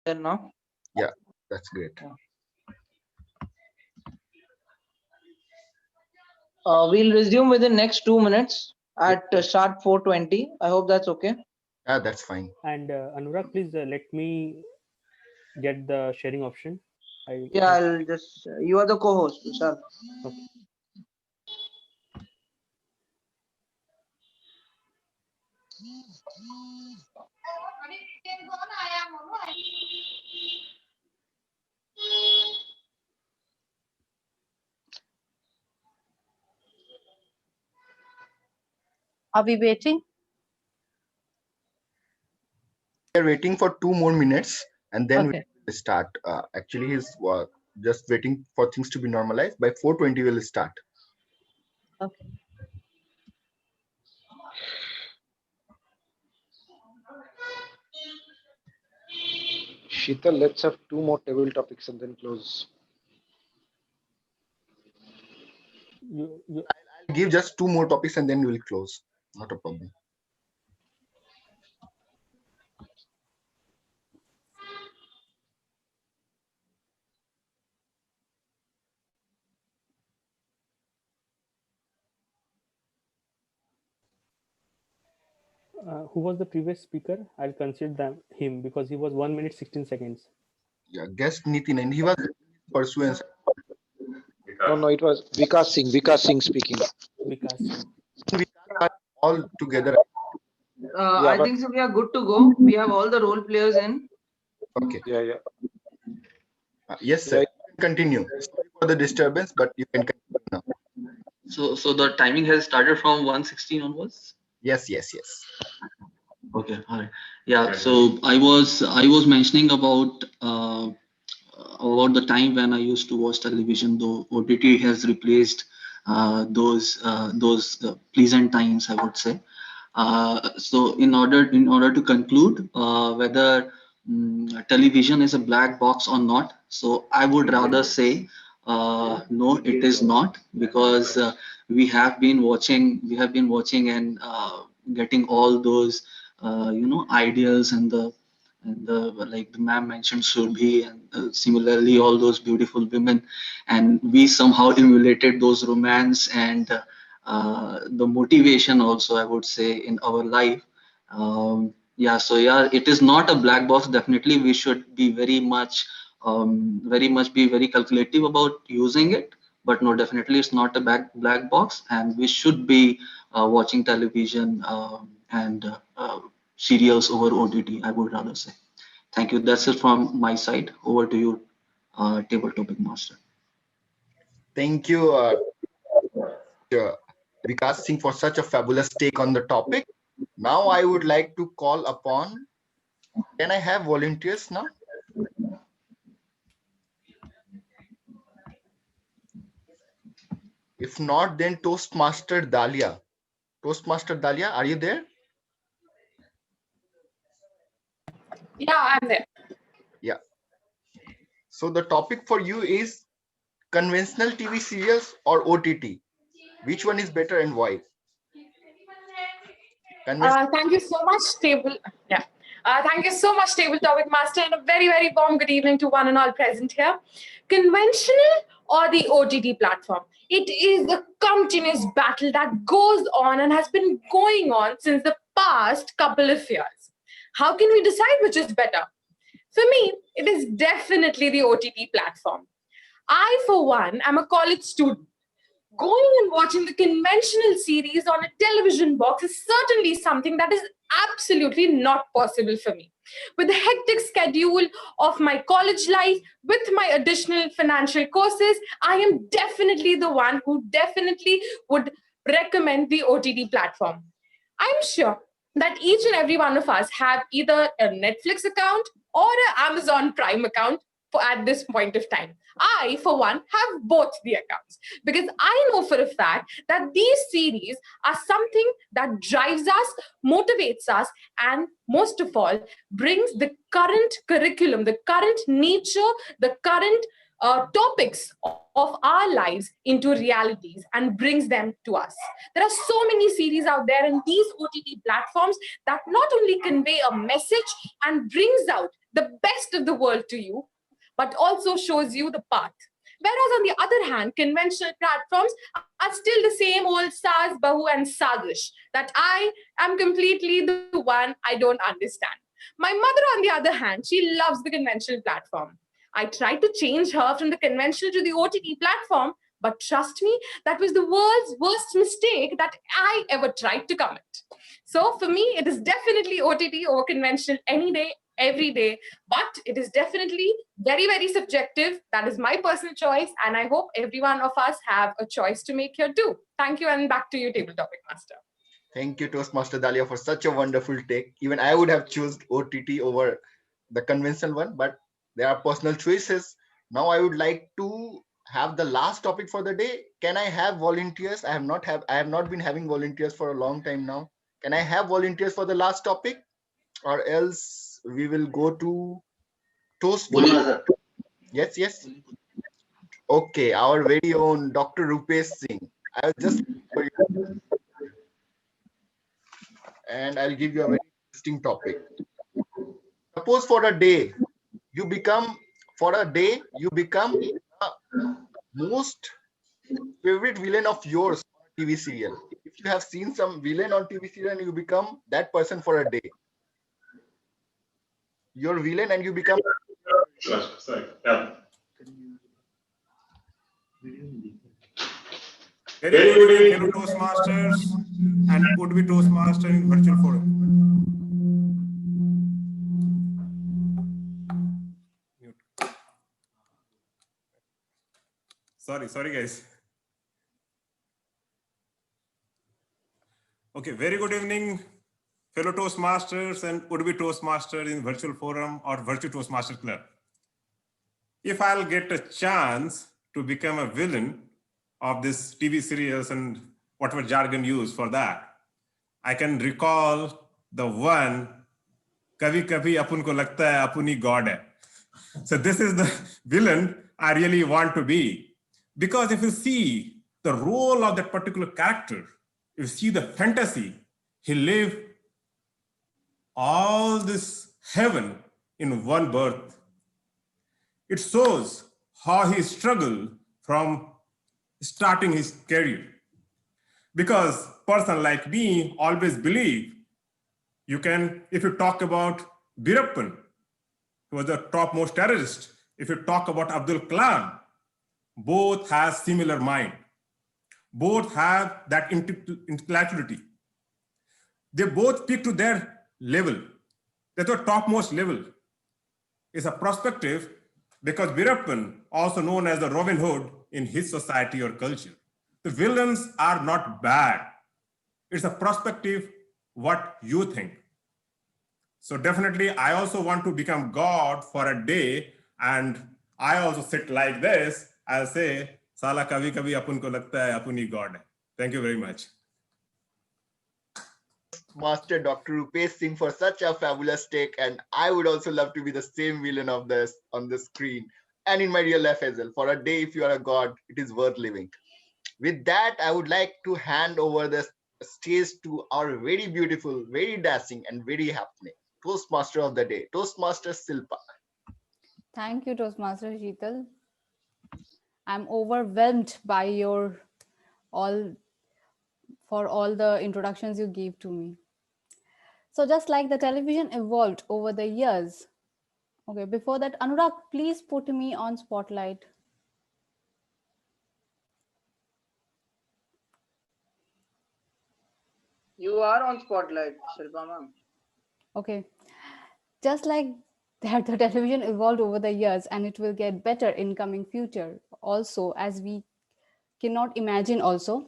there now. Yeah, that's great. We'll resume within next 2 minutes at sharp 4:20. I hope that's okay. Yeah, that's fine. And Anurag, please let me get the sharing option. Yeah, I'll just. You are the co-host, Vishal. Okay. Are we waiting? We are waiting for 2 more minutes and then Okay. we'll start. Actually, he's just waiting for things to be normalized. By 4:20, we'll start. Okay. Sheetal, let's have 2 more table topics and then close. I'll give just 2 more topics and then we'll close. Not a problem. Who was the previous speaker? I'll consider him because he was 1 minute 16 seconds. Yeah, guest Nitin, and he was pursuance. No, it was Vikas Singh speaking. Vikas. We are all together. I think so. We are good to go. We have all the role players in. Okay. Yeah. Yes, sir. Yeah. You can continue. Sorry for the disturbance, but you can continue now. So the timing has started from 1:16 onwards. Yes. Okay, all right. Yeah. So I was mentioning about the time when I used to watch television, though OTT has replaced those pleasant times, I would say. So in order to conclude whether television is a black box or not, so I would rather say no, it is not, because we have been watching and getting all those ideals and the like the ma'am mentioned Surbhi, and similarly all those beautiful women, and we somehow emulated those romance and the motivation also, I would say, in our life. So it is not a black box. Definitely we should be very much be very calculative about using it, but no, definitely it's not a black box, and we should be watching television and serials over OTT, I would rather say. Thank you. That's it from my side. Over to you, table topic master. Thank you, Vikas Singh, for such a fabulous take on the topic. Now I would like to call upon. Can I have volunteers now? If not, then Toastmaster Dalia. Toastmaster Dalia, are you there? Yeah, I'm there. Yeah. So the topic for you is conventional TV serials or OTT. Which one is better and why? Thank you so much, table. Yeah. Thank you so much, table topic master, and a very, very warm good evening to one and all present here. Conventional or the OTT platform? It is a continuous battle that goes on and has been going on since the past couple of years. How can we decide which is better? For me, it is definitely the OTT platform. I, for one, am a college student. Going and watching the conventional series on a television box is certainly something that is absolutely not possible for me. With the hectic schedule of my college life, with my additional financial courses, I am definitely the one who definitely would recommend the OTT platform. I'm sure that each and every one of us have either a Netflix account or an Amazon Prime account at this point of time. I, for one, have both the accounts because I know for a fact that these series are something that drives us, motivates us, and most of all, brings the current curriculum, the current nature, the current topics of our lives into realities and brings them to us. There are so many series out there in these OTT platforms that not only convey a message and brings out the best of the world to you, but also shows you the path. Whereas on the other hand, conventional platforms are still the same old Saz, Bahu, and Sadish, that I am completely the one I don't understand. My mother, on the other hand, she loves the conventional platform. I tried to change her from the conventional to the OTT platform, but trust me, that was the world's worst mistake that I ever tried to commit. So for me, it is definitely OTT over conventional any day, every day, but it is definitely very, very subjective. That is my personal choice, and I hope every one of us have a choice to make here too. Thank you, and back to you, Table Topic Master. Thank you, Toastmaster Dalia, for such a wonderful take. Even I would have chosen OTT over the conventional one, but there are personal choices. Now I would like to have the last topic for the day. Can I have volunteers? I have not been having volunteers for a long time now. Can I have volunteers for the last topic, or else we will go to Toastmaster? Yes. Okay, our very own Dr. Rupesh Singh. I will just and I'll give you a very interesting topic. Suppose for a day you become a most favorite villain of yours on a TV serial. If you have seen some villain on TV serial and you become that person for a day, you're villain and you become. Sorry. Yeah. Very good evening, fellow Toastmasters and would-be Toastmaster in virtual forum. Sorry guys. Okay, very good evening, fellow Toastmasters and would-be Toastmasters in virtual forum or virtual Toastmaster club. If I'll get a chance to become a villain of this TV series and whatever jargon used for that, I can recall the one, Kabhi Kabhi Apun Ko Lagta Hai Apuni God Hai. So this is the villain I really want to be. Because if you see the role of that particular character, if you see the fantasy, he lived all this heaven in one birth. It shows how he struggled from starting his career. Because person like me always believe you can, if you talk about Birappan, who was the topmost terrorist, if you talk about Abdul Kalam, both have similar mind. Both have that intellectuality. They both peak to their level. That's the topmost level. It's a perspective because Birappan, also known as the Robin Hood in his society or culture. The villains are not bad. It's a perspective what you think. So definitely, I also want to become God for a day, and I also sit like this. I'll say, Sala kabhi kabhi apun ko lagta hai apuni God hai. Thank you very much. Master Dr. Rupesh Singh for such a fabulous take, and I would also love to be the same villain of this on the screen and in my real life as well. For a day, if you are a god, it is worth living. With that, I would like to hand over the stage to our very beautiful, very dashing, and very happening Toastmaster of the day, Toastmaster Shilpa. Thank you, Toastmaster Sheetal. I'm overwhelmed by all the introductions you gave to me. So just like the television evolved over the years. Okay, before that, Anurag, please put me on spotlight. You are on spotlight, Shilpa ma'am. Okay, just like that the television evolved over the years and it will get better in coming future also, as we cannot imagine also.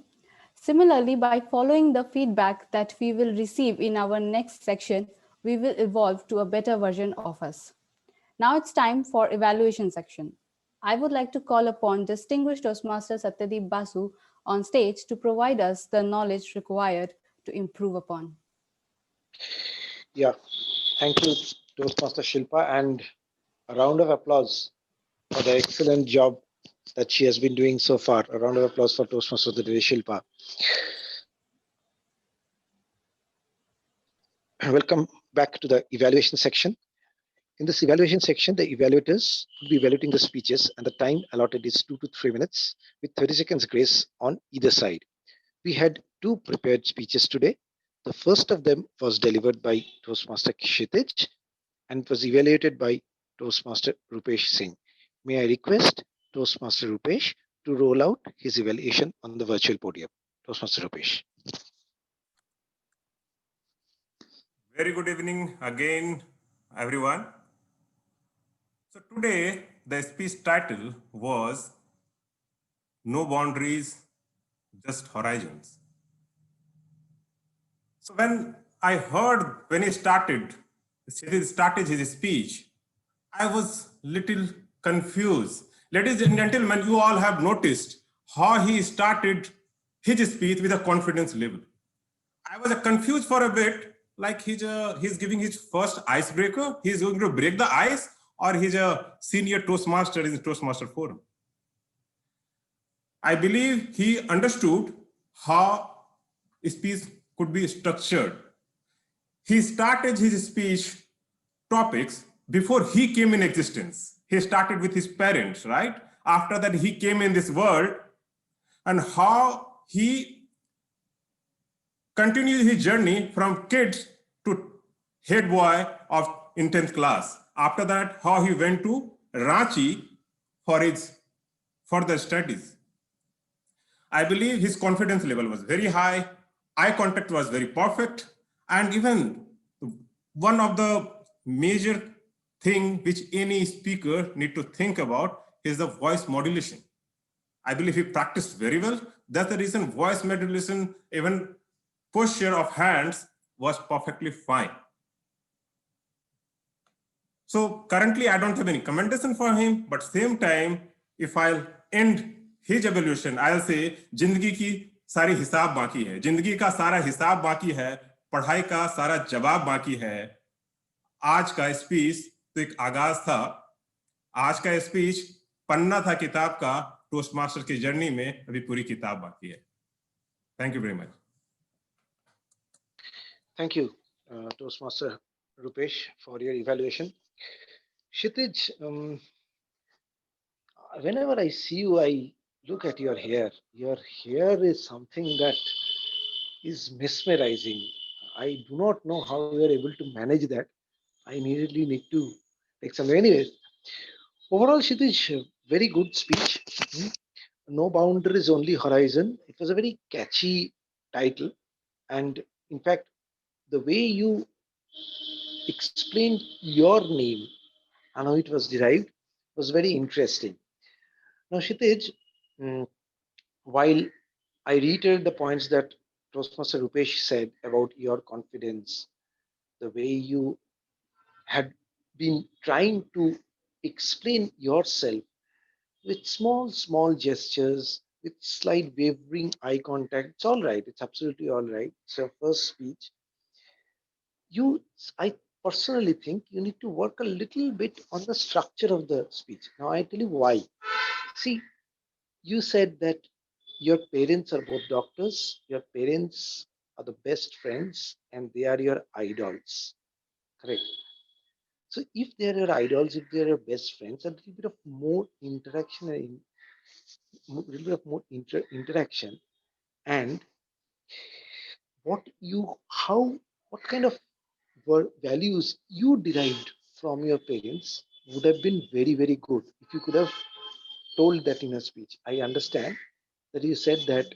Similarly, by following the feedback that we will receive in our next section, we will evolve to a better version of us. Now it's time for evaluation section. I would like to call upon distinguished Toastmaster Satyadeep Basu on stage to provide us the knowledge required to improve upon. Yeah, thank you, Toastmaster Shilpa, and a round of applause for the excellent job that she has been doing so far. A round of applause for Toastmaster of the day, Shilpa. Welcome back to the evaluation section. In this evaluation section, the evaluators will be evaluating the speeches, and the time allotted is 2 to 3 minutes with 30 seconds grace on either side. We had 2 prepared speeches today. The first of them was delivered by Toastmaster Kshitij and was evaluated by Toastmaster Rupesh Singh. May I request Toastmaster Rupesh to roll out his evaluation on the virtual podium. Toastmaster Rupesh. Very good evening again, everyone. So today, the speech title was No Boundaries, Just Horizons. So when I heard when he started his speech, I was little confused. Ladies and gentlemen, you all have noticed how he started his speech with a confidence level. I was confused for a bit, like he's giving his first icebreaker. He's going to break the ice, or he's a senior Toastmaster in the Toastmaster Forum. I believe he understood how speech could be structured. He started his speech topics before he came in existence. He started with his parents, right? After that, he came in this world, and how he continued his journey from kids to head boy of in 10th class. After that, how he went to Ranchi for his further studies. I believe his confidence level was very high, eye contact was very perfect, and even one of the major thing which any speaker need to think about is the voice modulation. I believe he practiced very well. That's the reason voice modulation, even posture of hands was perfectly fine. So currently I don't have any commendation for him, but same time, if I'll end his evaluation, I'll say, जिंदगी की सारी हिसाब बाकी है, जिंदगी का सारा हिसाब बाकी है, पढ़ाई का सारा जवाब बाकी है. आज का स्पीच तो एक आगाज था, आज का स्पीच पन्ना था किताब का, टोस्टमास्टर की जर्नी में अभी पूरी किताब बाकी है. Thank you very much. Thank you, Toastmaster Rupesh, for your evaluation. Kshitij, whenever I see you, I look at your hair. Your hair is something that is mesmerizing. I do not know how you are able to manage that. I immediately need to take some. Anyways, overall, Kshitij, very good speech. No boundaries, only horizon. It was a very catchy title. And in fact, the way you explained your name and how it was derived was very interesting. Now, Kshitij, while I reiterate the points that Toastmaster Rupesh said about your confidence, the way you had been trying to explain yourself with small gestures, with slight wavering eye contact, it's all right. It's absolutely all right. It's your first speech. I personally think you need to work a little bit on the structure of the speech. Now, I tell you why. See, you said that your parents are both doctors, your parents are the best friends, and they are your idols. Correct. So, if they are your idols, if they are your best friends, a little bit of more interaction, interaction, and what kind of values you derived from your parents would have been very good if you could have told that in a speech. I understand that you said that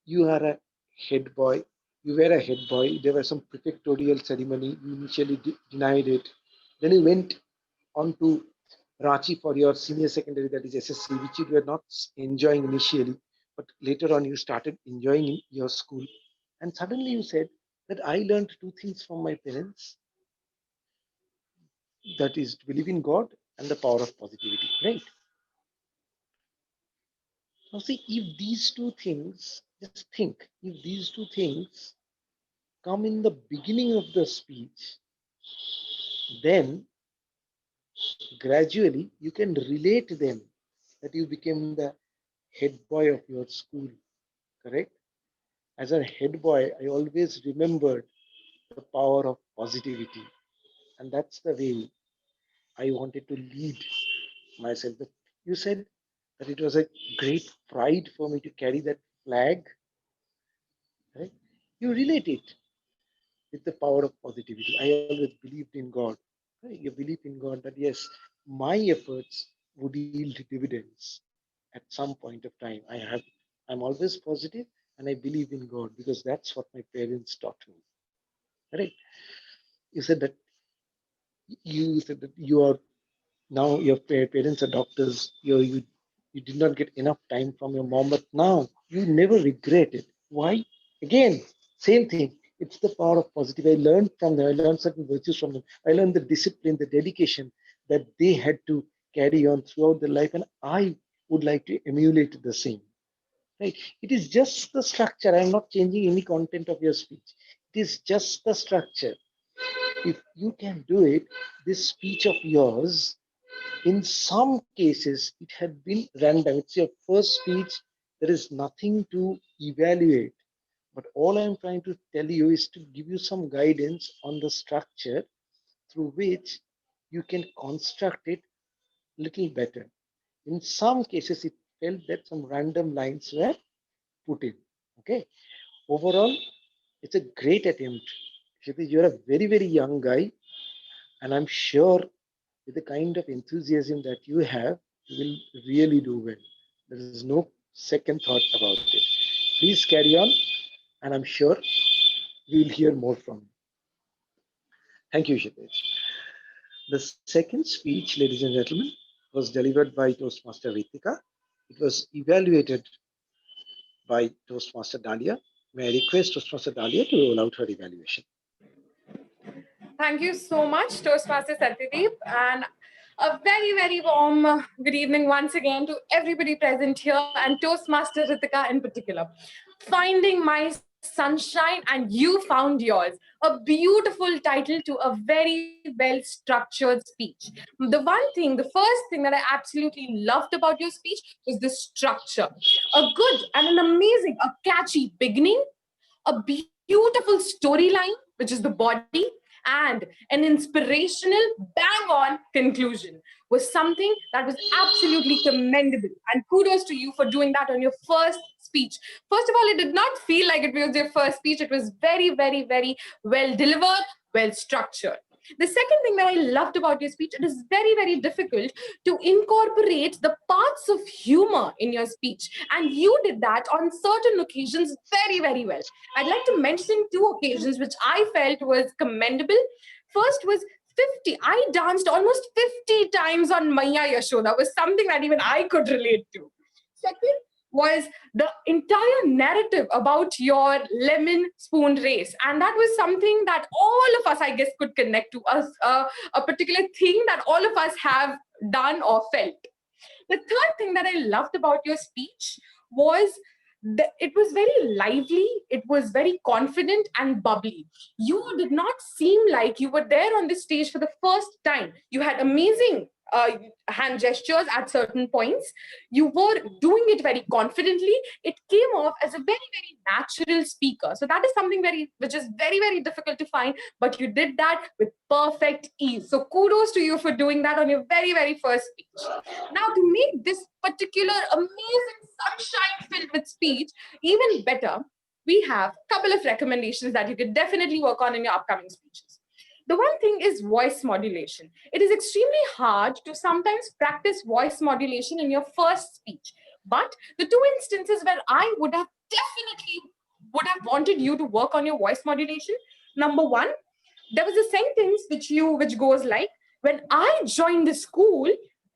you are a head boy, you were a head boy, there was some prefectorial ceremony, you initially denied it, then you went on to Ranchi for your senior secondary, that is SSC, which you were not enjoying initially, but later on you started enjoying your school, and suddenly you said that I learned 2 things from my parents, that is to believe in God and the power of positivity, right? Now, see, if these 2 things, just think, if these 2 things come in the beginning of the speech, then gradually you can relate them that you became the head boy of your school, correct? As a head boy, I always remembered the power of positivity, and that's the way I wanted to lead myself. But you said that it was a great pride for me to carry that flag, right? You relate it with the power of positivity. I always believed in God. Right? You believe in God that yes, my efforts would yield dividends at some point of time. I'm always positive and I believe in God because that's what my parents taught me. Right? You said that you are now your parents are doctors. You did not get enough time from your mom, but now you never regret it. Why? Again, same thing. It's the power of positive. I learned from them. I learned certain virtues from them. I learned the discipline, the dedication that they had to carry on throughout their life, and I would like to emulate the same. Right? It is just the structure. I'm not changing any content of your speech. It is just the structure. If you can do it, this speech of yours, in some cases, it had been random. It's your first speech. There is nothing to evaluate. But all I'm trying to tell you is to give you some guidance on the structure through which you can construct it a little better. In some cases, it felt that some random lines were put in. Okay. Overall, it's a great attempt. Kshitij, you're a very, very young guy. And I'm sure with the kind of enthusiasm that you have, you will really do well. There is no second thought about it. Please carry on, and I'm sure we'll hear more from you. Thank you, Kshitij. The second speech, ladies and gentlemen, was delivered by Toastmaster Ritika. It was evaluated by Toastmaster Dalia. May I request Toastmaster Dalia to roll out her evaluation? Thank you so much, Toastmaster Satyadeep, and a very, very warm good evening once again to everybody present here and Toastmaster Ritika in particular. Finding my sunshine and you found yours. A beautiful title to a very well-structured speech. The first thing that I absolutely loved about your speech was the structure. A good and an amazing, a catchy beginning, a beautiful storyline, which is the body, and an inspirational bang-on conclusion was something that was absolutely commendable. And kudos to you for doing that on your first speech. First of all, it did not feel like it was your first speech. It was very, very, very well delivered, well structured. The second thing that I loved about your speech, it is very, very difficult to incorporate the parts of humor in your speech. And you did that on certain occasions very, very well. I'd like to mention two occasions which I felt was commendable. First was 50. I danced almost 50 times on Maya Yashoda. Was something that even I could relate to. Second was the entire narrative about your lemon spoon race. And that was something that all of us, I guess, could connect to us, a particular thing that all of us have done or felt. The third thing that I loved about your speech was it was very lively, it was very confident and bubbly. You did not seem like you were there on the stage for the first time. You had amazing hand gestures at certain points. You were doing it very confidently. It came off as a very, very natural speaker. So that is something which is very, very difficult to find, but you did that with perfect ease. So kudos to you for doing that on your very, very first speech. Now, to make this particular amazing sunshine-filled with speech even better, we have a couple of recommendations that you could definitely work on in your upcoming speeches. The one thing is voice modulation. It is extremely hard to sometimes practice voice modulation in your first speech. But the two instances where I would have wanted you to work on your voice modulation. Number one, there was a sentence which goes like, when I joined the school,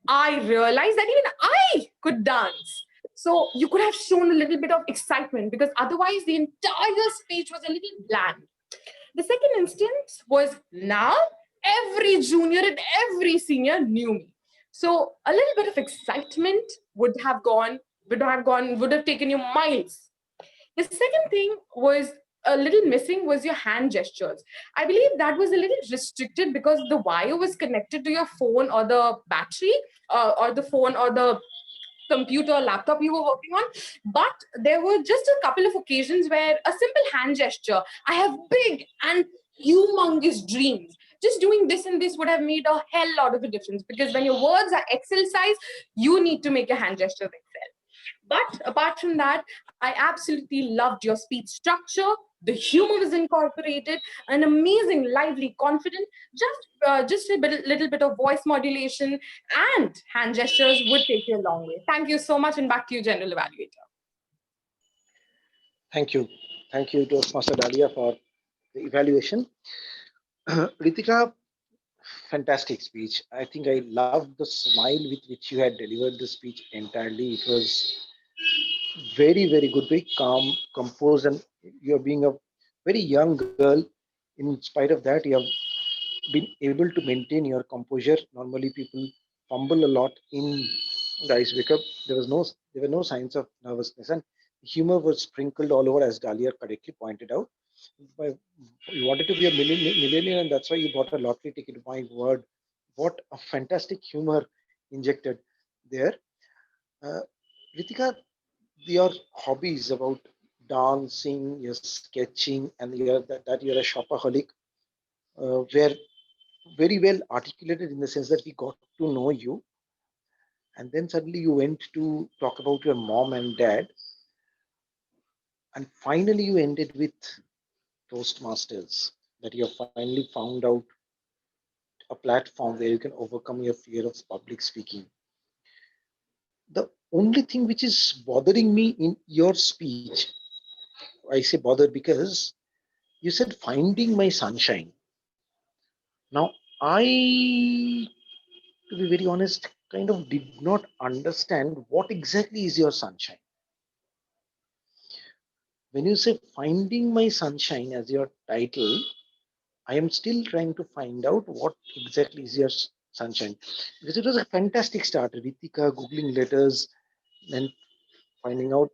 I realized that even I could dance. So you could have shown a little bit of excitement because otherwise the entire speech was a little bland. The second instance was now every junior and every senior knew me. So a little bit of excitement would have taken you miles. The second thing was a little missing was your hand gestures. I believe that was a little restricted because the wire was connected to your phone or the battery or the phone or the computer or laptop you were working on, but there were just a couple of occasions where a simple hand gesture, I have big and humongous dreams, just doing this and this would have made a hell lot of a difference, because when your words are Excel size, you need to make your hand gestures Excel. But apart from that, I absolutely loved your speech structure. The humor was incorporated, an amazing, lively, confident, just a little bit of voice modulation and hand gestures would take you a long way. Thank you so much, and back to you, General Evaluator. Thank you. Thank you, Toastmaster Dalia, for the evaluation. Ritika, fantastic speech. I think I loved the smile with which you had delivered the speech entirely. It was very, very good, very calm, composed, and you're being a very young girl. In spite of that, you have been able to maintain your composure. Normally, people fumble a lot in the icebreaker. There were no signs of nervousness, and humor was sprinkled all over, as Dahlia correctly pointed out. You wanted to be a millionaire, and that's why you bought a lottery ticket. My word, what a fantastic humor injected there. Ritika, your hobbies about dancing, your sketching, and that you're a shopaholic were very well articulated in the sense that we got to know you. And then suddenly you went to talk about your mom and dad. And finally you ended with Toastmasters, that you have finally found out a platform where you can overcome your fear of public speaking. The only thing which is bothering me in your speech, I say bother because you said finding my sunshine. Now, I, to be very honest, kind of did not understand what exactly is your sunshine. When you say finding my sunshine as your title, I am still trying to find out what exactly is your sunshine. Because it was a fantastic start. Ritika Googling letters, then finding out,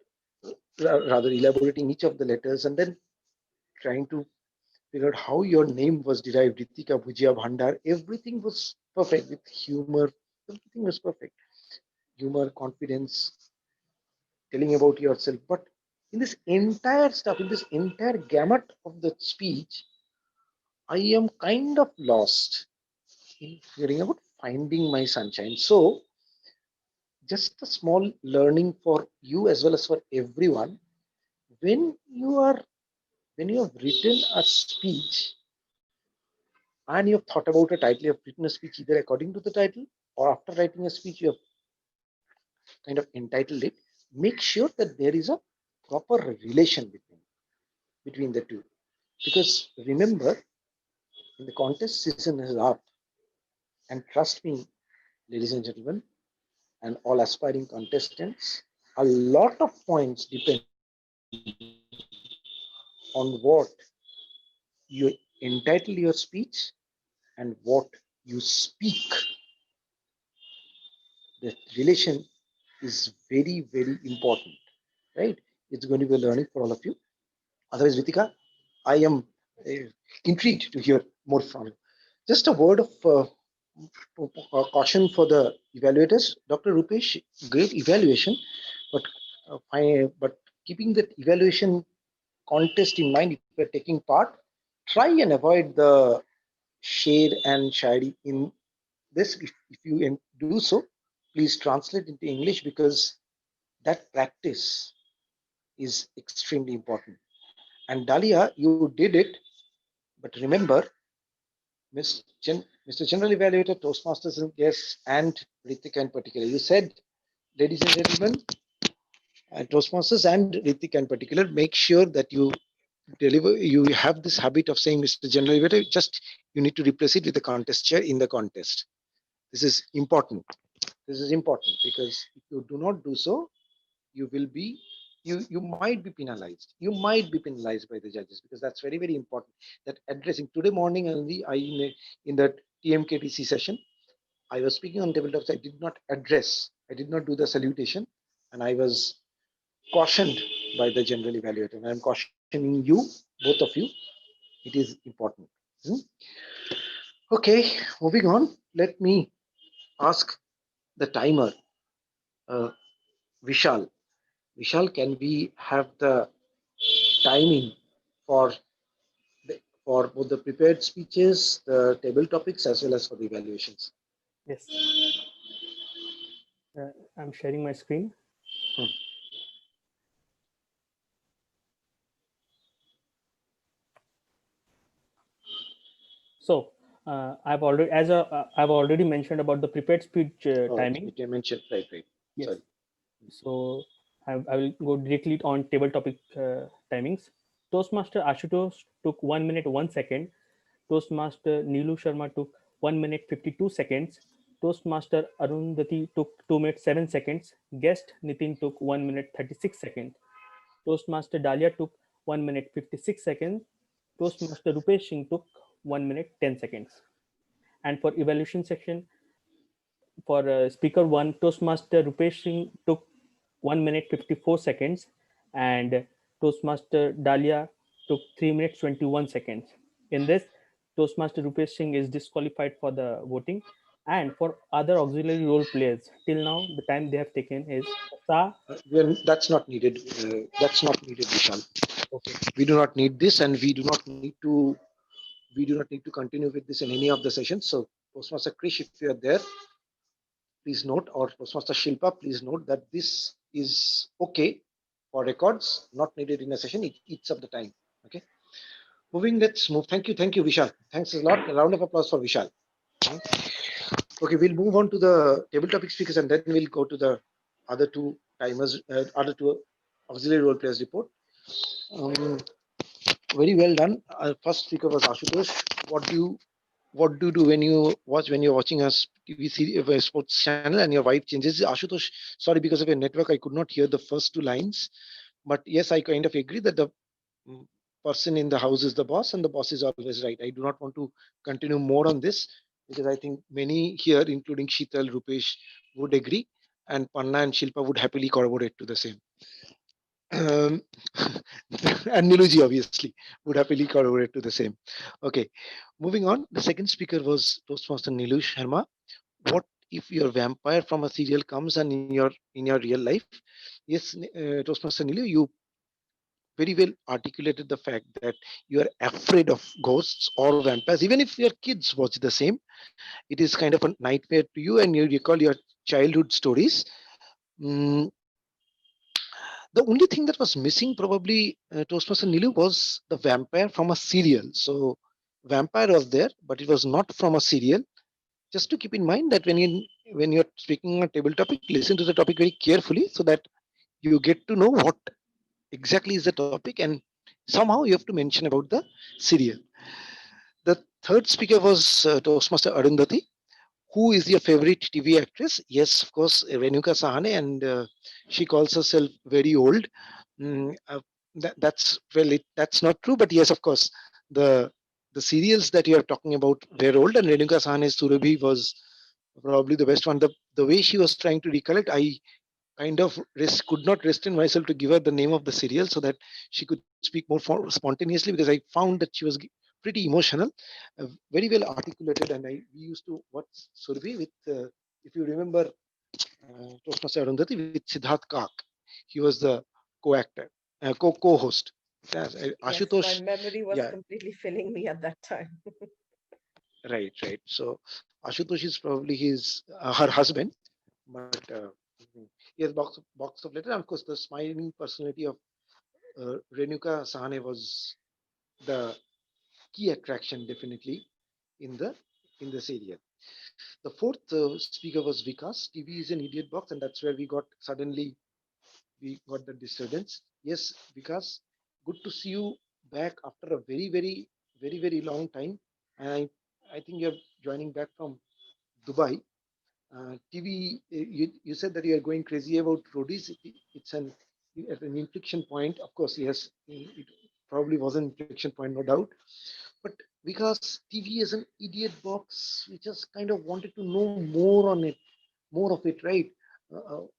rather elaborating each of the letters, and then trying to figure out how your name was derived, Ritika Bhujia Bhandar. Everything was perfect with humor. Everything was perfect. Humor, confidence, telling about yourself. But in this entire stuff, in this entire gamut of the speech, I am kind of lost in figuring out finding my sunshine. So, just a small learning for you as well as for everyone. When you have written a speech and you have thought about a title, you have written a speech either according to the title or after writing a speech, you have kind of entitled it. Make sure that there is a proper relation between the two. Because remember, the contest season is up, and trust me, ladies and gentlemen, and all aspiring contestants, a lot of points depend on what you entitle your speech and what you speak. The relation is very, very important, right? It's going to be a learning for all of you. Otherwise, Ritika, I am intrigued to hear more from you. Just a word of caution for the evaluators. Dr. Rupesh, great evaluation, but keeping that evaluation contest in mind, if you're taking part, try and avoid the shade and shady in this. If you do so, please translate into English, because that practice is extremely important. And Dalia, you did it, but remember, Mr. General Evaluator, Toastmasters and guests, and Ritika in particular, you said, ladies and gentlemen, Toastmasters and Ritika in particular, make sure that you have this habit of saying, Mr. General Evaluator, just you need to replace it with the contest chair in the contest. This is important. This is important because if you do not do so, you might be penalized. You might be penalized by the judges, because that's very, very important. That addressing today morning only, in that TMKTC session, I was speaking on tabletops. I did not do the salutation, and I was cautioned by the general evaluator. And I'm cautioning you, both of you. It is important. Okay, moving on. Let me ask the timer, Vishal. Vishal, can we have the timing for for both the prepared speeches, the table topics, as well as for the evaluations. Yes. I'm sharing my screen. So I've already mentioned about the prepared speech timing. Which I mentioned, right. Yes. Sorry. So I will go directly on table topic timings. Toastmaster Ashutosh took 1 minute 1 second. Toastmaster Neelu Sharma took 1 minute 52 seconds. Toastmaster Arundhati took 2 minutes 7 seconds. Guest Nitin took 1 minute 36 seconds. Toastmaster Dalia took 1 minute 56 seconds. Toastmaster Rupesh Singh took 1 minute 10 seconds. And for evaluation section, for speaker 1, Toastmaster Rupesh Singh took 1 minute 54 seconds, and Toastmaster Dalia took 3 minutes 21 seconds. In this, Toastmaster Rupesh Singh is disqualified for the voting. And for other auxiliary role players, till now the time they have taken is Sa. That's not needed. That's not needed, Vishal. Okay. We do not need this, and we do not need to continue with this in any of the sessions. So Toastmaster Krish, if you are there, please note, or Toastmaster Shilpa, please note that this is okay for records, not needed in a session. It eats up the time. Okay. Moving, let's move. Thank you, Vishal. Thanks a lot. A round of applause for Vishal. Okay, we'll move on to the table topic speakers, and then we'll go to the other two timers, other two auxiliary role players report. Very well done. First speaker was Ashutosh. What do you do when you're watching a TV sports channel and your wife changes? Ashutosh, sorry, because of your network, I could not hear the first two lines. But yes, I kind of agree that the person in the house is the boss, and the boss is always right. I do not want to continue more on this because I think many here, including Sheetal, Rupesh, would agree, and Panna and Shilpa would happily corroborate to the same. And Niluji obviously would happily corroborate to the same. Okay, moving on. The second speaker was Toastmaster Neelu Sharma. What if your vampire from a serial comes and in your real life? Yes, Toastmaster Neelu, you very well articulated the fact that you are afraid of ghosts or vampires. Even if your kids watch the same, it is kind of a nightmare to you, and you recall your childhood stories. The only thing that was missing probably, Toastmaster Nilu, was the vampire from a serial. So vampire was there, but it was not from a serial. Just to keep in mind that when you're speaking on a table topic, listen to the topic very carefully so that you get to know what exactly is the topic, and somehow you have to mention about the serial. The third speaker was Toastmaster Arundhati. Who is your favorite TV actress? Yes, of course, Renuka Sahane, and she calls herself very old. That's not true, but yes, of course, the serials that you are talking about were old, and Renuka Sahane's Surabhi was probably the best one. The way she was trying to recollect, I kind of could not restrain myself to give her the name of the serial so that she could speak more spontaneously, because I found that she was pretty emotional, very well articulated, and we used to watch Surabhi with, if you remember, Toastmaster Arundhati, with Siddharth Kak. He was the co-actor, co-host. Yes, Ashutosh. My memory was yeah. completely failing me at that time. Right. So Ashutosh is probably her husband, but he has box of letters. And of course, the smiling personality of Renuka Sahane was the key attraction, definitely, in the serial. The fourth speaker was Vikas. TV is an idiot box, and that's where we got the disturbance. Yes, Vikas, good to see you back after a very, very, very, very long time. And I think you're joining back from Dubai. TV, you said that you are going crazy about roadies. It's at an inflection point. Of course, yes, it probably was an inflection point, no doubt. But because TV is an idiot box, we just kind of wanted to know more of it, right?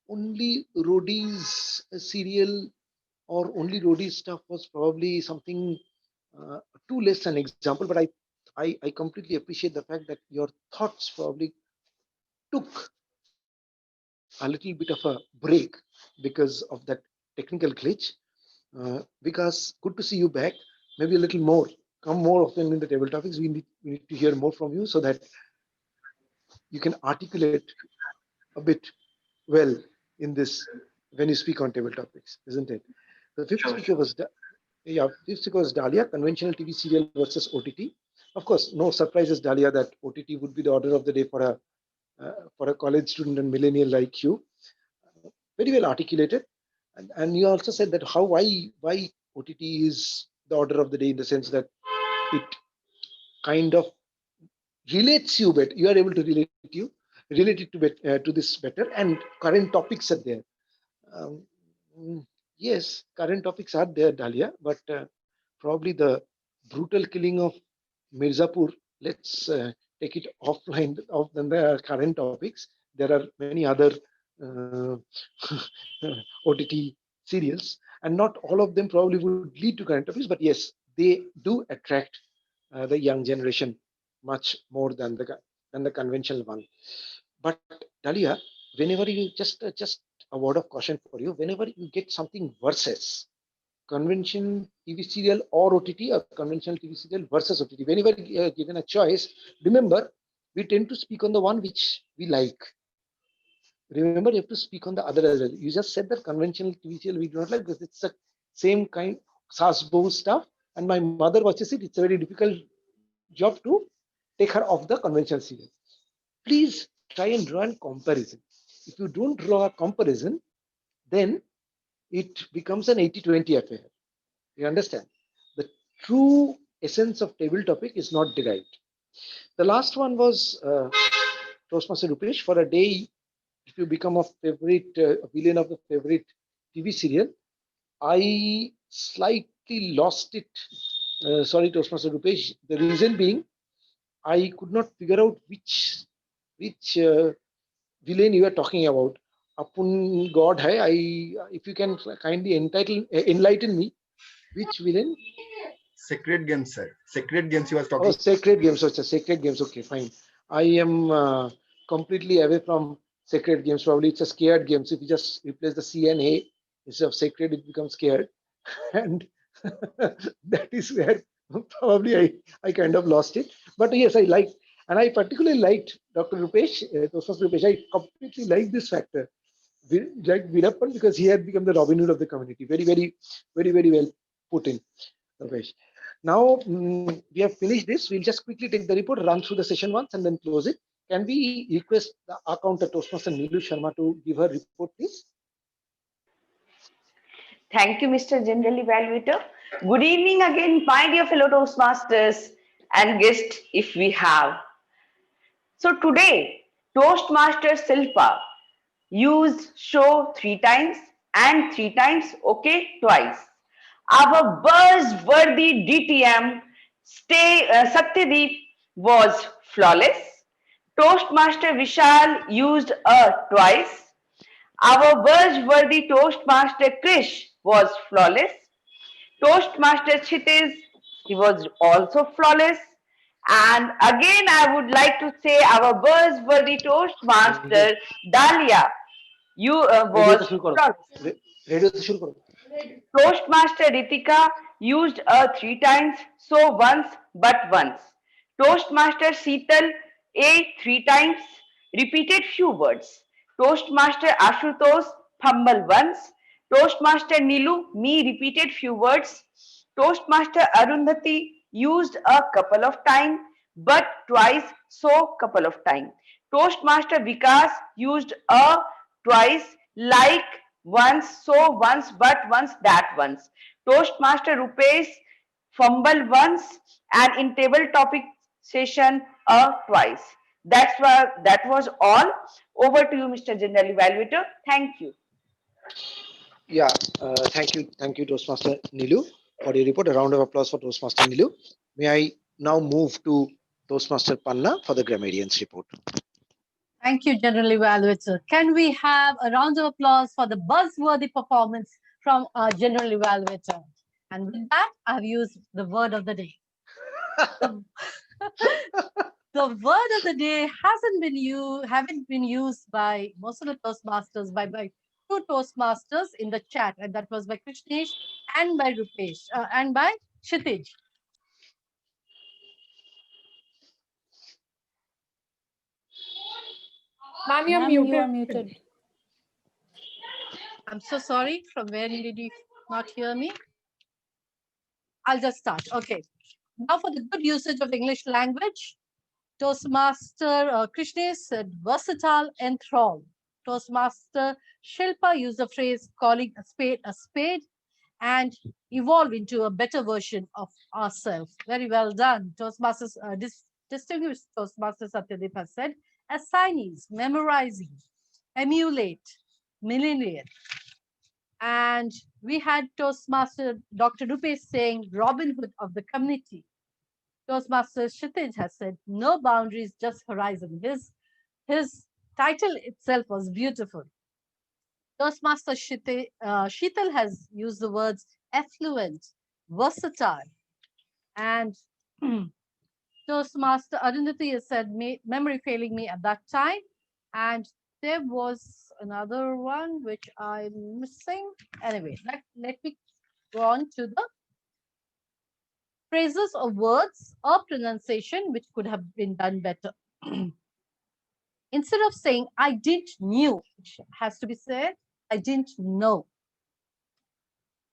Only roadies serial or only roadies stuff was probably something too less an example. But I completely appreciate the fact that your thoughts probably took a little bit of a break because of that technical glitch. Because good to see you back. Maybe a little more come more often in the table topics. We need to hear more from you so that you can articulate a bit well in this when you speak on table topics, isn't it? The fifth Sure, speaker was fifth speaker was Dahlia, conventional TV serial versus OTT. Of course, no surprises, Dahlia, that OTT would be the order of the day for a college student and millennial like you. Very well articulated, and you also said that why OTT is the order of the day in the sense that it kind of relates you better. You are able to relate it to this better, and current topics are there. Um, yes, current topics are there, Dahlia, but probably the brutal killing of Mirzapur. Let's take it offline of the current topics. There are many other uh, OTT serials, and not all of them probably would lead to current topics. But yes, they do attract the young generation much more than the conventional one. But Dalia, whenever you just a word of caution for you, whenever you get something versus conventional TV serial or OTT, or conventional TV serial versus OTT, whenever given a choice, remember we tend to speak on the one which we like. Remember, you have to speak on the other as well. You just said that conventional TV serial we do not like because it's the same kind sas stuff, and my mother watches it. It's a very difficult job to take her off the conventional serial. Please try and draw a comparison. If you don't draw a comparison, then it becomes an 80-20 affair. You understand? The true essence of table topic is not derived. The last one was Toastmaster Rupesh. For a day, if you become a favorite villain of the favorite TV serial, I slightly lost it. Sorry, Toastmaster Rupesh. The reason being, I could not figure out which villain you are talking about. Upon God, hai, if you can kindly enlighten me, which villain? Sacred Games, sir. Sacred Games he was Oh, talking. Sacred Games. So it's a Sacred Games. Okay, fine. I am completely away from Sacred Games. Probably it's a scared game. So if you just replace the C and A instead of sacred, it becomes scared. And that is where probably I kind of lost it. But yes, I liked, and I particularly liked Dr. Rupesh, Toastmaster Rupesh. I completely liked this factor. Like Virappan, because he had become the Robin Hood of the community. Very well put in, Rupesh. Now we have finished this. We'll just quickly take the report, run through the session once, and then close it. Can we request the accountant Toastmaster Neelu Sharma to give her report, please? Thank you, Mr. General Evaluator. Good evening again, my dear fellow Toastmasters and guests, if we have. So today, Toastmaster Silpa used show 3 times and 3 times okay twice. Our buzzworthy DTM Satyadeep was flawless. Toastmaster Vishal used a twice. Our buzzworthy Toastmaster Krish was flawless. Toastmaster Kshitiz, he was also flawless. And again, I would like to say our buzzworthy Toastmaster Dahlia, you was flawless. Radio se shuru karo. Toastmaster Ritika used a 3 times, so once but once. Toastmaster Seetal a 3 times, repeated few words. Toastmaster Ashutosh fumble once. Toastmaster Nilu me repeated few words. Toastmaster Arundhati used a couple of time, but twice, so couple of time. Toastmaster Vikas used a twice, like once, so once, but once, that once. Toastmaster Rupesh fumble once, and in table topic session twice. That was all. Over to you, Mr. General Evaluator. Thank you. Yeah, thank you, Toastmaster Nilu, for your report. A round of applause for Toastmaster Nilu. May I now move to Toastmaster Panna for the grammarians report. Thank you, General Evaluator. Can we have a round of applause for the buzzworthy performance from our General Evaluator? And with that, I've used the word of the day. The word of the day haven't been used by most of the Toastmasters, by 2 Toastmasters in the chat, and that was by Krishnesh and by Rupesh and by Kshitij. Ma'am, you're Ma'am, muted. you are muted. I'm so sorry. From where did you not hear me? I'll just start. Okay. Now for the good usage of English language, Toastmaster Krishnesh said versatile, enthralled. Toastmaster Shilpa used the phrase calling a spade and evolve into a better version of ourselves. Very well done. Toastmasters, distinguished Toastmaster Satyadeep has said assignees, memorizing, emulate, millennial. And we had Toastmaster Dr. Rupesh saying Robin Hood of the community. Toastmaster Kshitij has said no boundaries, just horizon. His title itself was beautiful. Toastmaster Sheetal has used the words affluent, versatile, and Toastmaster Arundhati has said memory failing me at that time. And there was another one which I'm missing. Anyway, let me go on to the phrases or words or pronunciation which could have been done better. Instead of saying I didn't knew, it has to be said I didn't know.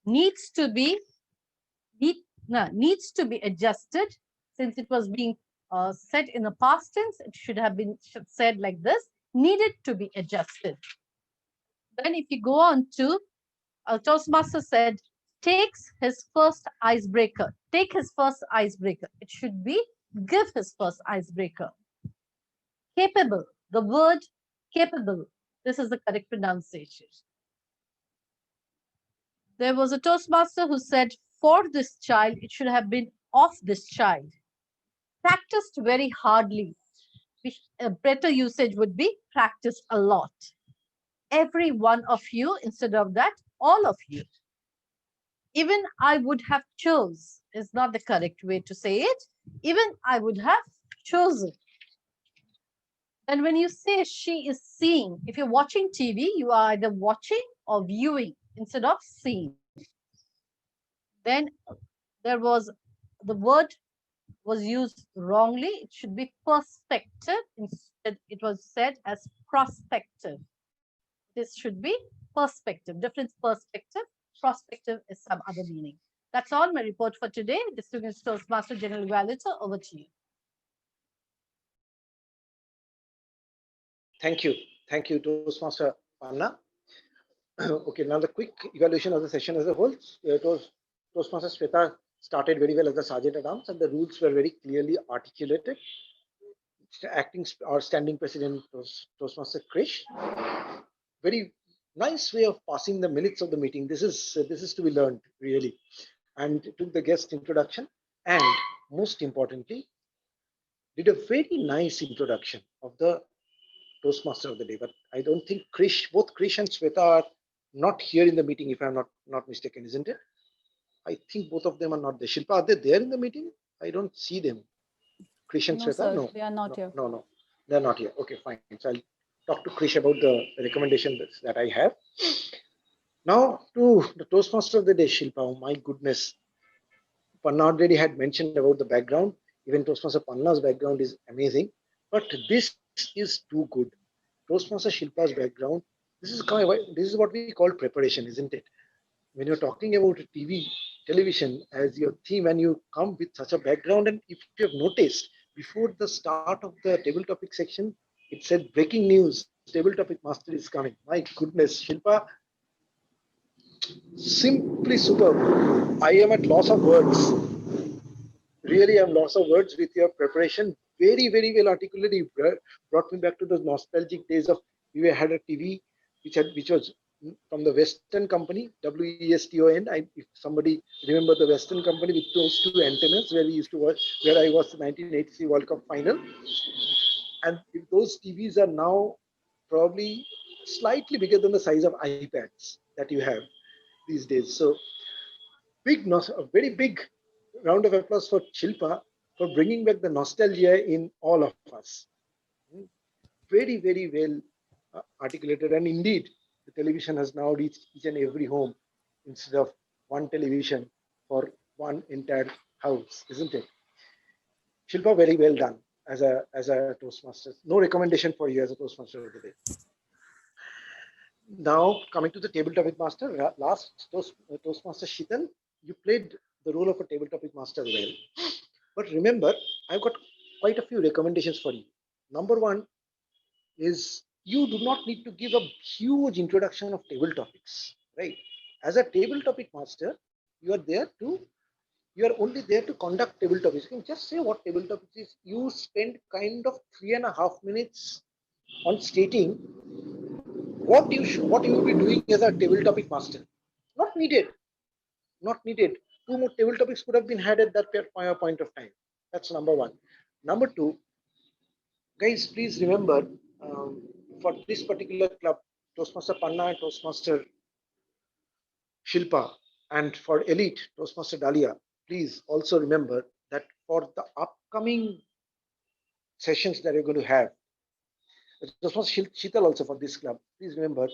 Needs to be adjusted. Since it was being said in the past tense, it should have been said like this: needed to be adjusted. Then if you go on to Toastmaster said takes his first icebreaker. Take his first icebreaker. It should be give his first icebreaker. Capable. The word capable. This is the correct pronunciation. There was a Toastmaster who said for this child, it should have been of this child. Practiced very hardly. A better usage would be practiced a lot. Every one of you, instead of that, all of you. Even I would have chose is not the correct way to say it. Even I would have chosen. And when you say she is seeing, if you're watching TV, you are either watching or viewing instead of seeing. Then there was the word was used wrongly. It should be perspective. Instead, it was said as prospective. This should be perspective, different perspective. Prospective is some other meaning. That's all my report for today. Distinguished Toastmaster General Evaluator, over to you. Thank you. Thank you, Toastmaster Panna. Okay, now the quick evaluation of the session as a whole. Toastmaster Shweta started very well as the Sergeant at Arms, and the rules were very clearly articulated. Acting or standing president was Toastmaster Krish. Very nice way of passing the minutes of the meeting. This is to be learned really, and took the guest introduction, and most importantly, did a very nice introduction of the Toastmaster of the day. But I don't think both Krish and Shweta are not here in the meeting, if I'm not mistaken, isn't it? I think both of them are not there. Shilpa, are they there in the meeting? I don't see them. Krish and No, Shweta? sir, No. they are not here. No, they're not here. Okay, fine. So I'll talk to Krish about the recommendation that I have. Now to the Toastmaster of the day, Shilpa. Oh my goodness. Panna already had mentioned about the background. Even Toastmaster Panna's background is amazing. But this is too good. Toastmaster Shilpa's background, this is what we call preparation, isn't it? When you're talking about television as your theme, and you come with such a background, and if you have noticed, before the start of the table topic section, it said breaking news, table topic master is coming. My goodness, Shilpa, simply superb. I am at loss of words. Really, I'm loss of words with your preparation. Very, very well articulated. You brought me back to those nostalgic days of we had a TV which was from the Western company, WESTON. If somebody remember the Western company with those two antennas where we used to watch, where I was the 1983 World Cup final. And if those TVs are now probably slightly bigger than the size of iPads that you have these days. So a very big round of applause for Shilpa for bringing back the nostalgia in all of us. Very, very well articulated. And indeed, the television has now reached each and every home instead of one television for one entire house, isn't it? Shilpa, very well done. as a Toastmaster. No recommendation for you as a Toastmaster of the day. Now coming to the table topic master, last Toastmaster Sheetal, you played the role of a table topic master well. But remember, I've got quite a few recommendations for you. Number one is you do not need to give a huge introduction of table topics, right? As a table topic master, you are only there to conduct table topics. You can just say what table topics is. You spend kind of 3.5 minutes on stating what you will be doing as a table topic master. Not needed. Not needed. 2 more table topics could have been had at that point of time. That's number one. Number two, guys, please remember, for this particular club, Toastmaster Panna and Toastmaster Shilpa, and for Elite, Toastmaster Dalia, please also remember that for the upcoming sessions that you're going to have, Toastmaster Sheetal also for this club, please remember,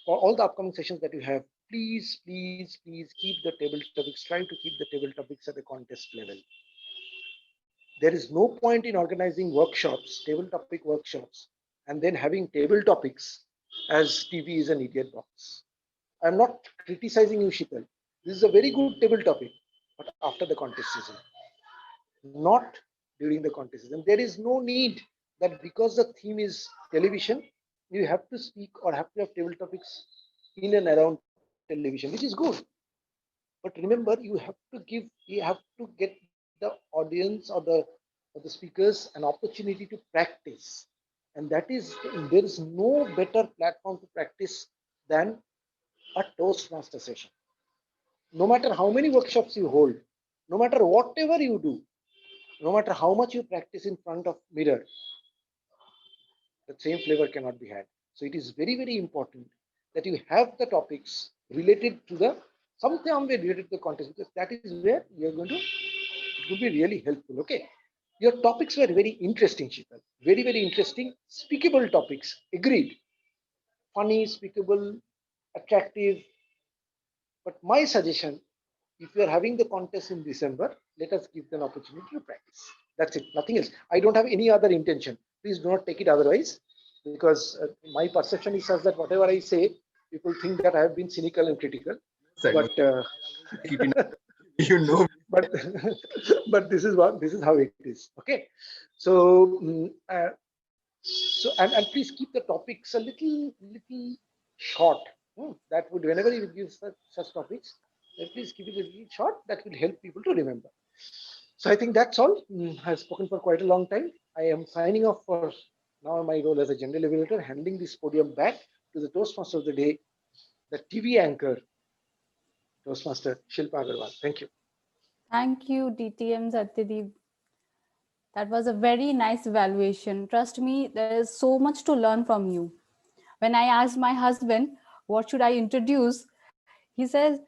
for all the upcoming sessions that you have, please keep the table topics, try to keep the table topics at the contest level. There is no point in organizing workshops, table topic workshops, and then having table topics as TV is an idiot box. I'm not criticizing you, Sheetal. This is a very good table topic, but after the contest season, not during the contest season. There is no need that because the theme is television, you have to speak or have to have table topics in and around television, which is good. But remember, you have to get the audience or the speakers an opportunity to practice. And there is no better platform to practice than a Toastmaster session. No matter how many workshops you hold, no matter whatever you do, no matter how much you practice in front of mirror, the same flavor cannot be had. So it is very, very important that you have the topics related to the something related to the contest, because that is where you're going to, it will be really helpful. Okay. Your topics were very interesting, Sheetal. Very, very interesting. Speakable topics. Agreed. Funny, speakable, attractive. But my suggestion, if you are having the contest in December, let us give them an opportunity to practice. That's it. Nothing else. I don't have any other intention. Please do not take it otherwise, because my perception is such that whatever I say, people think that I have been cynical and critical. But you know, but this is how it is. Okay. So and please keep the topics a little short. That would, whenever you give such topics, please keep it a little short. That will help people to remember. So I think that's all. I've spoken for quite a long time. I am signing off for now. My role as a general evaluator, handing this podium back to the Toastmaster of the day, the TV anchor, Toastmaster Shilpa Agarwal. Thank you. Thank you, DTM Satyadeep. That was a very nice evaluation. Trust me, there is so much to learn from you. When I asked my husband, what should I introduce? He says,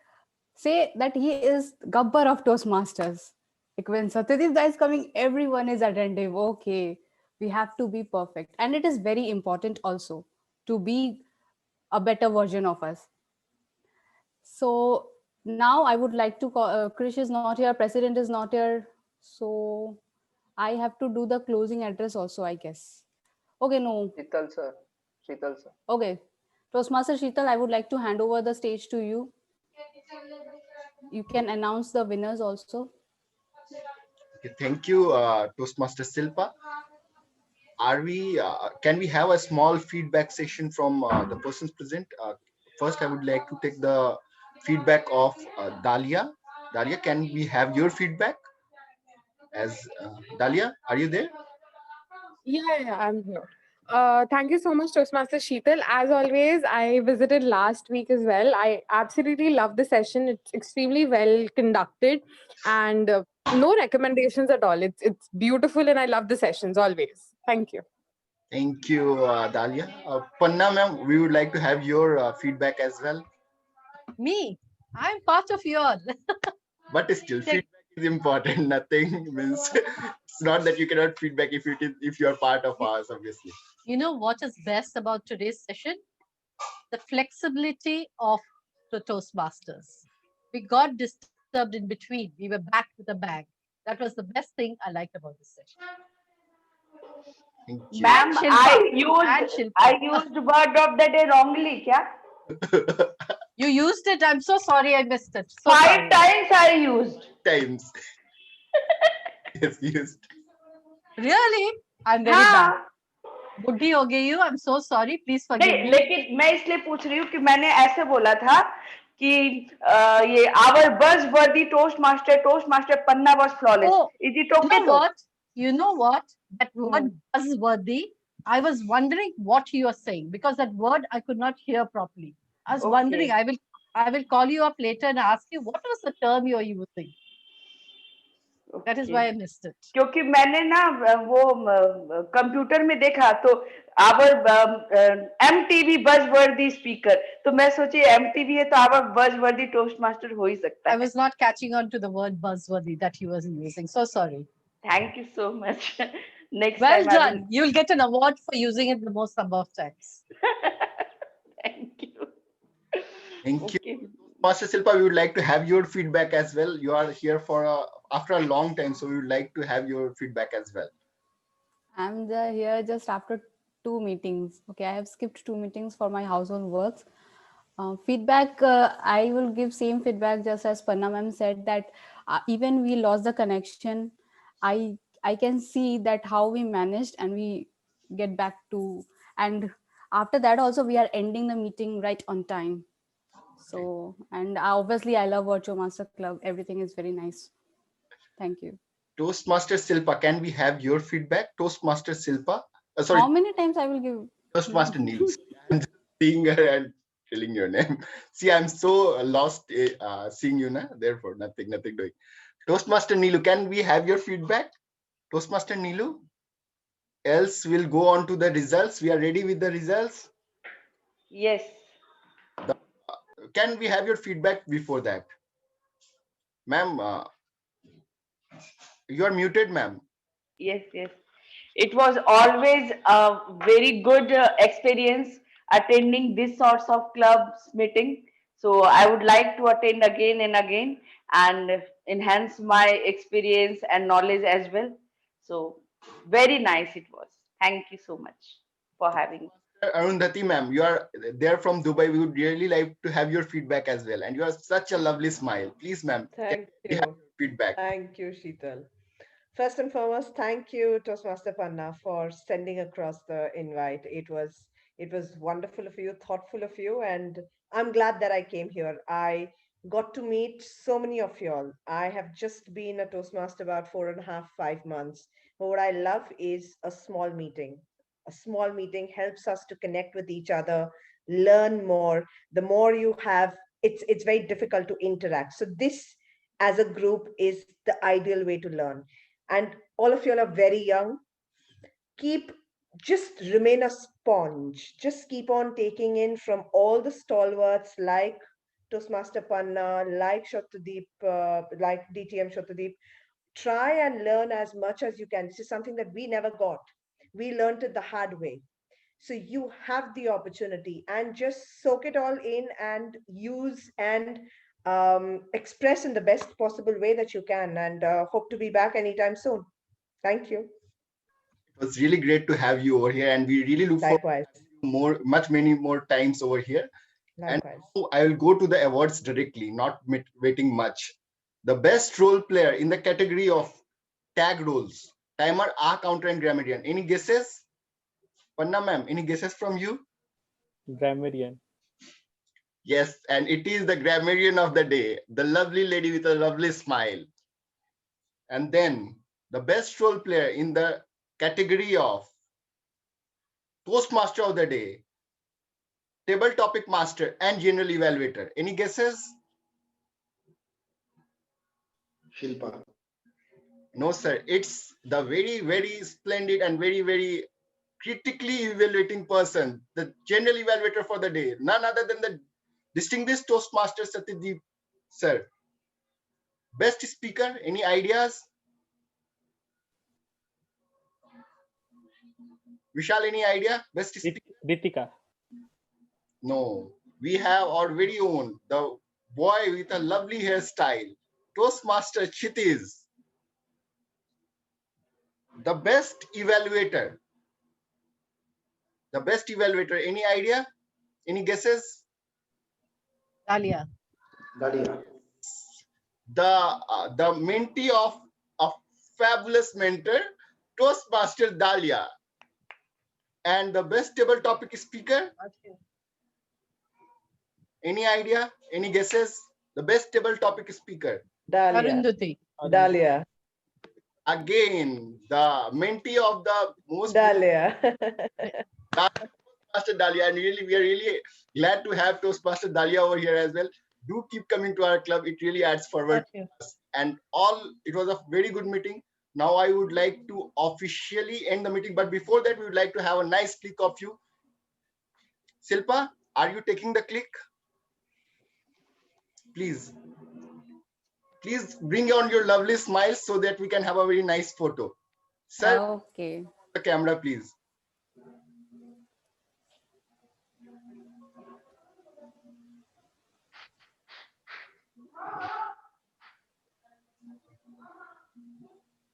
say that he is Gabbar of Toastmasters. Like when Satyadeep is coming, everyone is attentive. Okay, we have to be perfect. And it is very important also to be a better version of us. So now I would like to call, Krish is not here, President is not here. So I have to do the closing address also, I guess. Okay, no. Sheetal sir. Okay. Toastmaster Sheetal, I would like to hand over the stage to you. You can announce the winners also. Okay, thank you, Toastmaster Shilpa. Can we have a small feedback session from the persons present? First, I would like to take the feedback of Dalia. Dalia, can we have your feedback? As Dalia, are you there? Yeah, I'm here. Thank you so much, Toastmaster Sheetal. As always, I visited last week as well. I absolutely love the session. It's extremely well conducted, and no recommendations at all. It's beautiful, and I love the sessions always. Thank you. Thank you, Dalia. Panna ma'am, we would like to have your feedback as well. Me, I'm part of yours. But still, feedback is important. Nothing means it's not that you cannot feedback if you are part of ours, obviously. You know what is best about today's session? The flexibility of the Toastmasters. We got disturbed in between. We were back with a bang. That was the best thing I liked about this session. Thank you. Ma'am, Shilpa. I And used Shilpa. word of the day wrongly, kya? You used it. I'm so sorry I missed it. So 5 sorry. times I used. Times. Yes, yes. Really? I'm very bad. हाँ बुद्धि हो गई हूँ. I'm so sorry. Please forgive नहीं, me. लेकिन मैं इसलिए पूछ रही हूँ कि मैंने ऐसे बोला था कि ये our buzzworthy Toastmaster Panna was flawless. Oh, Is it you okay know though? what? You know what? That word buzzworthy. I was wondering what you are saying because that word I could not hear properly. I was wondering. Okay. I will call you up later and ask you what was the term you are using. That is Okay. why I missed it. क्योंकि मैंने ना वो computer में देखा तो our MTV buzzworthy speaker, तो मैं सोची MTV है तो our buzzworthy Toastmaster हो ही सकता I है. was not catching on to the word buzzworthy that he was using. So sorry. Thank you so much. Next Well time I will. done. You'll get an award for using it the most number of times. Thank you. Thank you. Okay. Master Shilpa, we would like to have your feedback as well. You are here for after a long time, so we would like to have your feedback as well. I'm here just after 2 meetings. Okay, I have skipped 2 meetings for my household works. Feedback, I will give same feedback just as Panna ma'am said that even we lost the connection, I can see that how we managed and we get back to, and after that also we are ending the meeting right on time. So, and obviously I love Virtual Master Club. Everything is very nice. Thank you. Toastmaster Shilpa, can we have your feedback? Toastmaster Shilpa, sorry, How many times I will give? Toastmaster Niels. I'm just seeing her and telling your name. See, I'm so lost seeing you now. Therefore, nothing doing. Toastmaster Nilu, can we have your feedback? Toastmaster Nilu? Else we'll go on to the results. We are ready with the results. Yes. Can we have your feedback before that? Ma'am, you are muted, ma'am. Yes, yes. It was always a very good experience attending this sorts of clubs meeting. So I would like to attend again and again and enhance my experience and knowledge as well. So very nice it was. Thank you so much for having me. Arundhati ma'am, you are there from Dubai. We would really like to have your feedback as well. And you are such a lovely smile. Please, ma'am, Thank we have you. feedback. Thank you, Sheetal. First and foremost, thank you, Toastmaster Panna, for sending across the invite. It was wonderful of you, thoughtful of you, and I'm glad that I came here. I got to meet so many of you all. I have just been a Toastmaster about 4.5, 5 months. But what I love is a small meeting. A small meeting helps us to connect with each other, learn more. The more you have, it's very difficult to interact. So this as a group is the ideal way to learn. And all of you all are very young. Just remain a sponge. Just keep on taking in from all the stalwarts like Toastmaster Panna, like Shotadeep, like DTM Shotadeep. Try and learn as much as you can. This is something that we never got. We learned it the hard way. So you have the opportunity and just soak it all in and use and express in the best possible way that you can, and hope to be back anytime soon. Thank you. It was really great to have you over here, and we really look Likewise. forward to many more times over here. Likewise. And I will go to the awards directly, not waiting much. The best role player in the category of tag roles, timer, counter, and grammarian. Any guesses? Panna ma'am, any guesses from you? Grammarian. Yes, and it is the grammarian of the day, the lovely lady with a lovely smile. And then the best role player in the category of Toastmaster of the day, table topic master, and general evaluator. Any guesses? Shilpa. No, sir. It's the very splendid and very critically evaluating person, the general evaluator for the day. None other than the distinguished Toastmaster Satyadeep, sir. Best speaker, any ideas? Vishal, any idea? Best speaker? Ritika. No. We have our very own, the boy with a lovely hairstyle, Toastmaster Kshitiz. The best evaluator, The best evaluator. Any idea? Any guesses? Dahlia. Dalia. The mentee of a fabulous mentor, Toastmaster Dahlia. And the best table topic speaker. Any idea? Any guesses? The best table topic speaker. Dahlia. Arundhati. Dahlia. Again, the mentee of the most Dahlia. Toastmaster Dahlia, and really, we are really glad to have Toastmaster Dahlia over here as well. Do keep coming to our club. It really adds forward. And it was a very good meeting. Now I would like to officially end the meeting, but before that, we would like to have a nice click of you. Silpa, are you taking the click? Please bring on your lovely smile so that we can have a very nice photo. Sir, Okay. the camera, please.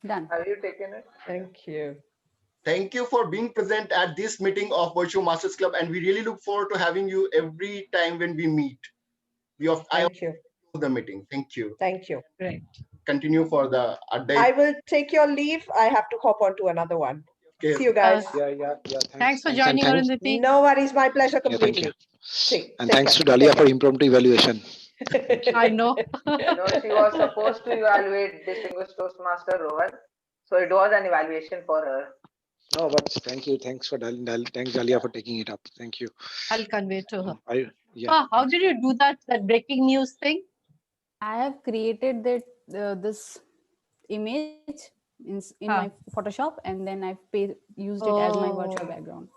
Done. Have you taken it? Thank you. Thank you for being present at this meeting of Virtual Masters Club, and we really look forward to having you every time when we meet. Thank you. The meeting. Thank you. Thank you. Great. Continue for the I will take your leave. I have to hop on to another one. Okay. See you guys. Yeah. Thanks for and joining, thanks, Arundhati. No worries. My pleasure yeah, thank you. completely. And thanks to Dahlia for impromptu evaluation. I know. She was supposed to evaluate distinguished Toastmaster Rohan. So it was an evaluation for her. No, but thank you. Thanks for thanks Dahlia for taking it up. Thank you. I'll convey to her. Yeah. How did you do that breaking news thing? I have created this image in my Photoshop, and then I've used it as my virtual background.